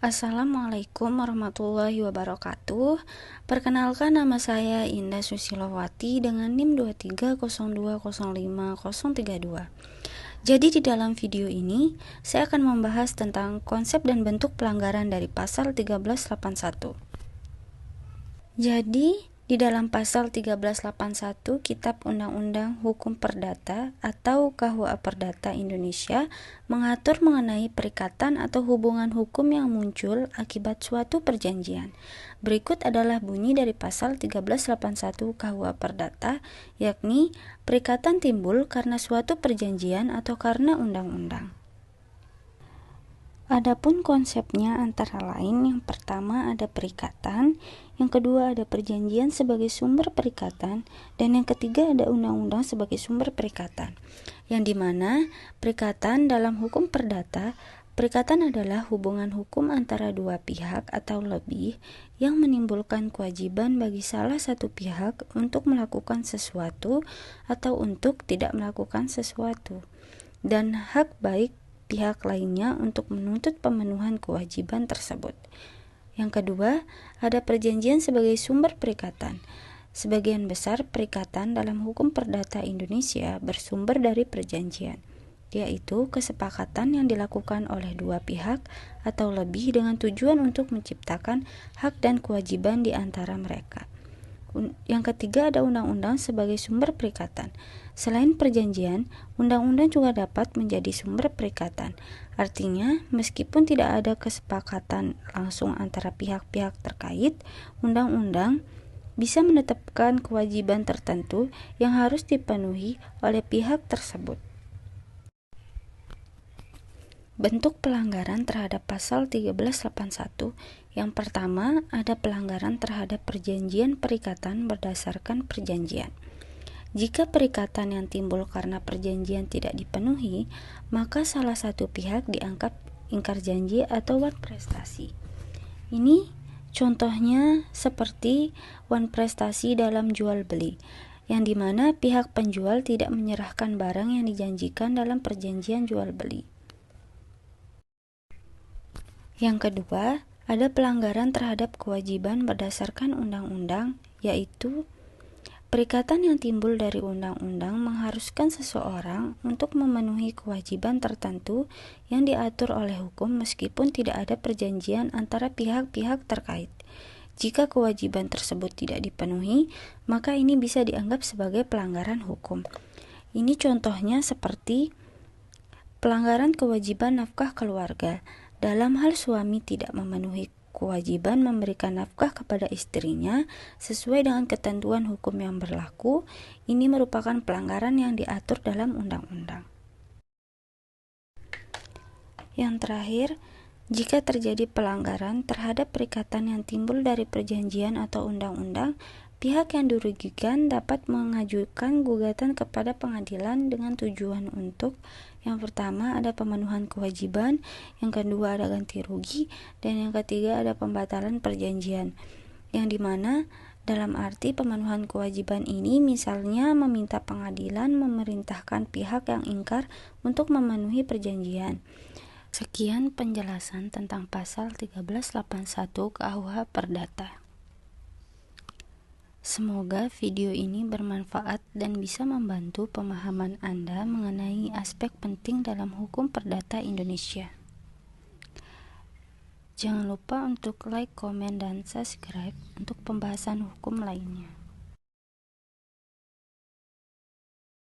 Assalamualaikum warahmatullahi wabarakatuh. Perkenalkan, nama saya Indah Susilowati dengan NIM 230205032. Jadi di dalam video ini saya akan membahas tentang konsep dan bentuk pelanggaran dari pasal 1381. Jadi di dalam pasal 1381 Kitab Undang-Undang Hukum Perdata atau KUHA Perdata Indonesia mengatur mengenai perikatan atau hubungan hukum yang muncul akibat suatu perjanjian. Berikut adalah bunyi dari pasal 1381 KUHA Perdata, yakni perikatan timbul karena suatu perjanjian atau karena undang-undang. Adapun konsepnya antara lain, yang pertama ada perikatan, yang kedua ada perjanjian sebagai sumber perikatan, dan yang ketiga ada undang-undang sebagai sumber perikatan. Yang dimana perikatan dalam hukum perdata, perikatan adalah hubungan hukum antara dua pihak atau lebih yang menimbulkan kewajiban bagi salah satu pihak untuk melakukan sesuatu atau untuk tidak melakukan sesuatu, dan hak baik pihak lainnya untuk menuntut pemenuhan kewajiban tersebut. Yang kedua, ada perjanjian sebagai sumber perikatan. Sebagian besar perikatan dalam hukum perdata Indonesia bersumber dari perjanjian, yaitu kesepakatan yang dilakukan oleh dua pihak atau lebih dengan tujuan untuk menciptakan hak dan kewajiban di antara mereka. Yang ketiga ada undang-undang sebagai sumber perikatan. Selain perjanjian, undang-undang juga dapat menjadi sumber perikatan. Artinya, meskipun tidak ada kesepakatan langsung antara pihak-pihak terkait, undang-undang bisa menetapkan kewajiban tertentu yang harus dipenuhi oleh pihak tersebut. Bentuk pelanggaran terhadap pasal 1381. Yang pertama, ada pelanggaran terhadap perjanjian perikatan berdasarkan perjanjian. Jika perikatan yang timbul karena perjanjian tidak dipenuhi, maka salah satu pihak dianggap ingkar janji atau wan prestasi. Ini contohnya seperti wan prestasi dalam jual beli, yang dimana pihak penjual tidak menyerahkan barang yang dijanjikan dalam perjanjian jual beli. Yang kedua, ada pelanggaran terhadap kewajiban berdasarkan undang-undang, yaitu perikatan yang timbul dari undang-undang mengharuskan seseorang untuk memenuhi kewajiban tertentu yang diatur oleh hukum meskipun tidak ada perjanjian antara pihak-pihak terkait. Jika kewajiban tersebut tidak dipenuhi, maka ini bisa dianggap sebagai pelanggaran hukum. Ini contohnya seperti pelanggaran kewajiban nafkah keluarga. Dalam hal suami tidak memenuhi kewajiban memberikan nafkah kepada istrinya sesuai dengan ketentuan hukum yang berlaku, ini merupakan pelanggaran yang diatur dalam undang-undang. Yang terakhir, jika terjadi pelanggaran terhadap perikatan yang timbul dari perjanjian atau undang-undang, pihak yang dirugikan dapat mengajukan gugatan kepada pengadilan dengan tujuan untuk yang pertama ada pemenuhan kewajiban, yang kedua ada ganti rugi, dan yang ketiga ada pembatalan perjanjian. Yang dimana dalam arti pemenuhan kewajiban ini misalnya meminta pengadilan memerintahkan pihak yang ingkar untuk memenuhi perjanjian. Sekian penjelasan tentang pasal 1381 KUHA Perdata. Semoga video ini bermanfaat dan bisa membantu pemahaman Anda mengenai aspek penting dalam hukum perdata Indonesia. Jangan lupa untuk like, komen, dan subscribe untuk pembahasan hukum lainnya.